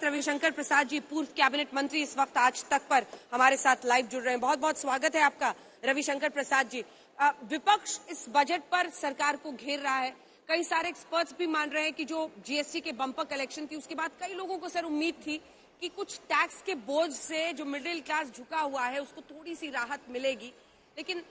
रविशंकर प्रसाद जी, पूर्व कैबिनेट मंत्री, इस वक्त आज तक पर हमारे साथ लाइव जुड़ रहे हैं। बहुत बहुत स्वागत है आपका रविशंकर प्रसाद जी। विपक्ष इस बजट पर सरकार को घेर रहा है। कई सारे एक्सपर्ट्स भी मान रहे हैं कि जो जीएसटी के बम्पर कलेक्शन थी, उसके बाद कई लोगों को सर उम्मीद थी कि कुछ टैक्स के बोझ से जो मिडिल क्लास झुका हुआ है उसको थोड़ी सी राहत मिलेगी। लेकिन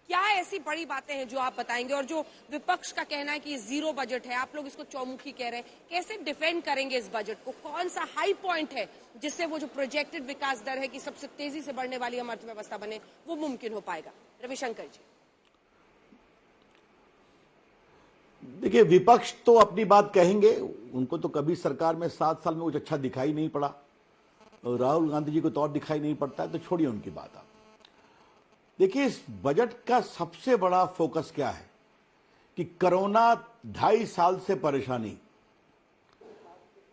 क्या ऐसी बड़ी बातें हैं जो आप बताएंगे? और जो विपक्ष का कहना है कि ये जीरो बजट है, आप लोग इसको चौमुखी कह रहे हैं, कैसे डिफेंड करेंगे इस बजट को? कौन सा हाई पॉइंट है जिससे वो जो प्रोजेक्टेड विकास दर है कि सबसे तेजी से बढ़ने वाली हम अर्थव्यवस्था बने, वो मुमकिन हो पाएगा? रविशंकर जी। देखिए, विपक्ष तो अपनी बात कहेंगे, उनको तो कभी सरकार में 7 साल में कुछ अच्छा दिखाई नहीं पड़ा, और राहुल गांधी जी को तो और दिखाई नहीं पड़ता है, तो छोड़िए उनकी बात। आप देखिए, इस बजट का सबसे बड़ा फोकस क्या है कि कोरोना 2.5 साल से परेशानी,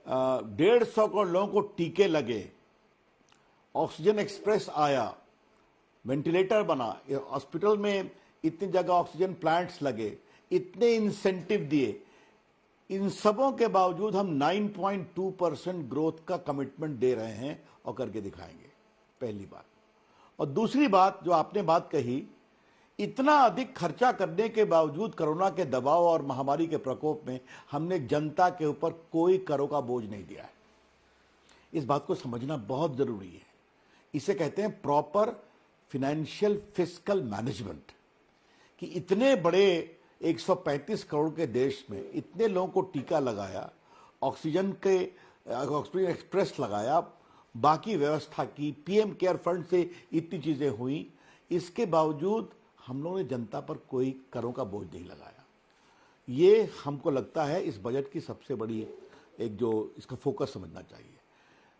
150 करोड़ लोगों को टीके लगे, ऑक्सीजन एक्सप्रेस आया, वेंटिलेटर बना, हॉस्पिटल में इतनी जगह ऑक्सीजन प्लांट्स लगे, इतने इंसेंटिव दिए, इन सबों के बावजूद हम 9.2% ग्रोथ का कमिटमेंट दे रहे हैं और करके दिखाएंगे। पहली बात। और दूसरी बात जो आपने बात कही, इतना अधिक खर्चा करने के बावजूद कोरोना के दबाव और महामारी के प्रकोप में हमने जनता के ऊपर कोई करों का बोझ नहीं दिया है। इस बात को समझना बहुत जरूरी है। इसे कहते हैं प्रॉपर फाइनेंशियल फिस्कल मैनेजमेंट, कि इतने बड़े 135 करोड़ के देश में इतने लोगों को टीका लगाया, ऑक्सीजन एक्सप्रेस लगाया, बाकी व्यवस्था की, पीएम केयर फंड से इतनी चीजें हुई, इसके बावजूद हम लोगों ने जनता पर कोई करों का बोझ नहीं लगाया। ये हमको लगता है इस बजट की सबसे बड़ी एक जो इसका फोकस समझना चाहिए।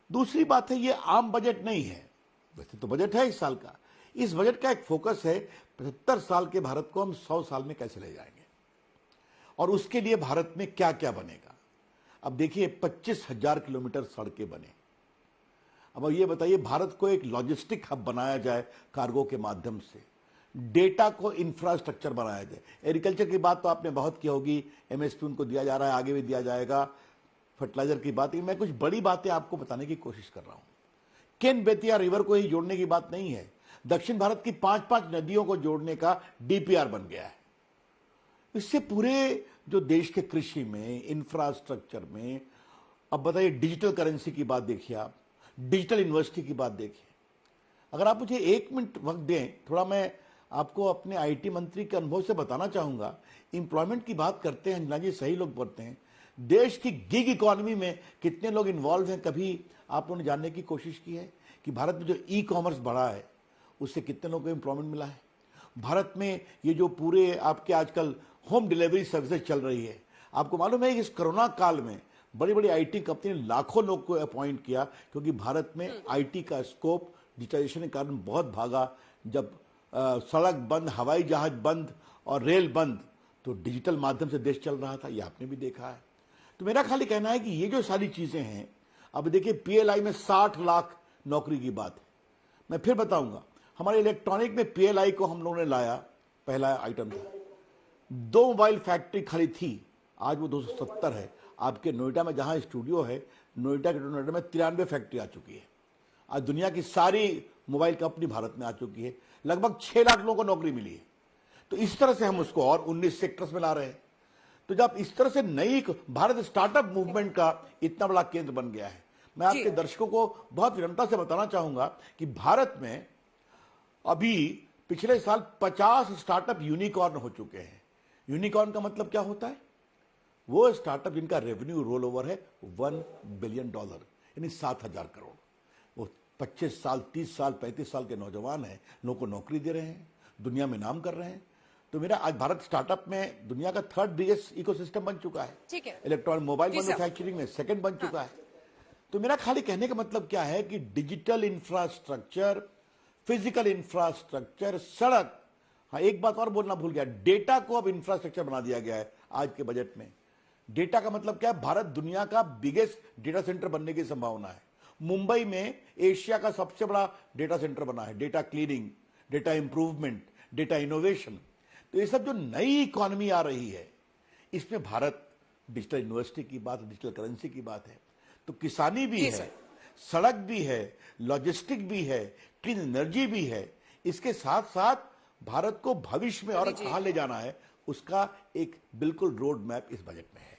दूसरी बात है, ये आम बजट नहीं है, वैसे तो बजट है इस साल का। इस बजट का एक फोकस है 75 साल के भारत को हम 100 साल में कैसे ले जाएंगे, और उसके लिए भारत में क्या क्या बनेगा। अब देखिए, 25,000 किलोमीटर सड़कें बने। अब ये बताइए, भारत को एक लॉजिस्टिक हब बनाया जाए कार्गो के माध्यम से, डेटा को इंफ्रास्ट्रक्चर बनाया जाए। एग्रीकल्चर की बात तो आपने बहुत की होगी, एमएसपी उनको दिया जा रहा है, आगे भी दिया जाएगा। फर्टिलाइजर की बात, मैं कुछ बड़ी बातें आपको बताने की कोशिश कर रहा हूं। केन बेतिया रिवर को ही जोड़ने की बात नहीं है, दक्षिण भारत की 5-5 नदियों को जोड़ने का डीपीआर बन गया है। इससे पूरे जो देश के कृषि में, इंफ्रास्ट्रक्चर में, अब बताइए डिजिटल करेंसी की बात देखिए, आप डिजिटल यूनिवर्सिटी की बात देखिए। अगर आप मुझे 1 मिनट वक्त दें, थोड़ा मैं आपको अपने आईटी मंत्री के अनुभव से बताना चाहूंगा। एम्प्लॉयमेंट की बात करते हैं, अंजना जी सही लोग बोलते हैं, देश की गिग इकोनॉमी में कितने लोग इन्वॉल्व हैं, कभी आप लोगों ने जानने की कोशिश की है कि भारत में जो ई कॉमर्स बढ़ा है उससे कितने लोगों को एम्प्लॉयमेंट मिला है? भारत में ये जो पूरे आपके आजकल होम डिलीवरी सर्विसेज चल रही है, आपको मालूम है इस कोरोना काल में बड़ी बड़ी आईटी कंपनी ने लाखों लोग को अपॉइंट किया, क्योंकि भारत में आईटी का स्कोप डिजिटाइजेशन के कारण बहुत भागा। जब सड़क बंद, हवाई जहाज बंद और रेल बंद, तो डिजिटल माध्यम से देश चल रहा था, ये आपने भी देखा है। तो मेरा खाली कहना है कि ये जो सारी चीजें हैं, अब देखिए पीएलआई में 60 लाख नौकरी की बात है। मैं फिर बताऊंगा, हमारे इलेक्ट्रॉनिक में पीएलआई को हम लोगों ने लाया, पहला आइटम था। 2 मोबाइल फैक्ट्री खड़ी थी, आज वो 270 है। आपके नोएडा में जहां स्टूडियो है, नोएडा में 93 फैक्ट्री आ चुकी है। आज दुनिया की सारी मोबाइल कंपनी भारत में आ चुकी है, लगभग 6 लाख लोगों को नौकरी मिली है। तो इस तरह से हम उसको और 19 सेक्टर्स में ला रहे हैं। तो जब इस तरह से नई भारत स्टार्टअप मूवमेंट का इतना बड़ा केंद्र बन गया है, मैं आपके दर्शकों को बहुत विनम्रता से बताना चाहूंगा कि भारत में अभी पिछले साल 50 स्टार्टअप यूनिकॉर्न हो चुके हैं। यूनिकॉर्न का मतलब क्या होता है? वो स्टार्टअप जिनका रेवेन्यू रोल ओवर है $1 बिलियन, यानी 7,000 करोड़। वो 25 साल, 30 साल, 35 साल के नौजवान हैं, लोगों को नौकरी दे रहे हैं, दुनिया में नाम कर रहे हैं। तो मेरा आज भारत स्टार्टअप में दुनिया का 3rd बिगेस्ट इकोसिस्टम बन चुका है। ठीक है। इलेक्ट्रॉनिक मोबाइल मैन्युफैक्चरिंग में 2nd बन चुका है। तो मेरा खाली कहने का मतलब क्या है कि डिजिटल इंफ्रास्ट्रक्चर, फिजिकल इंफ्रास्ट्रक्चर, सड़क, हाँ एक बात और बोलना भूल गया, डेटा को अब इंफ्रास्ट्रक्चर बना दिया गया है आज के बजट में। डेटा का मतलब क्या है? भारत दुनिया का बिगेस्ट डेटा सेंटर बनने की संभावना है। मुंबई में एशिया का सबसे बड़ा डेटा सेंटर बना है। Data cleaning, data improvement, data innovation, तो ये सब जो नई इकोनॉमी आ रही है, इसमें भारत डिजिटल यूनिवर्सिटी की बात, डिजिटल करेंसी की बात है। तो किसानी भी जी है, सर। सड़क भी है, लॉजिस्टिक भी है, क्लीन एनर्जी भी है। इसके साथ साथ भारत को भविष्य में और जी। कहां ले जाना है, उसका एक बिल्कुल रोड मैप इस बजट में है।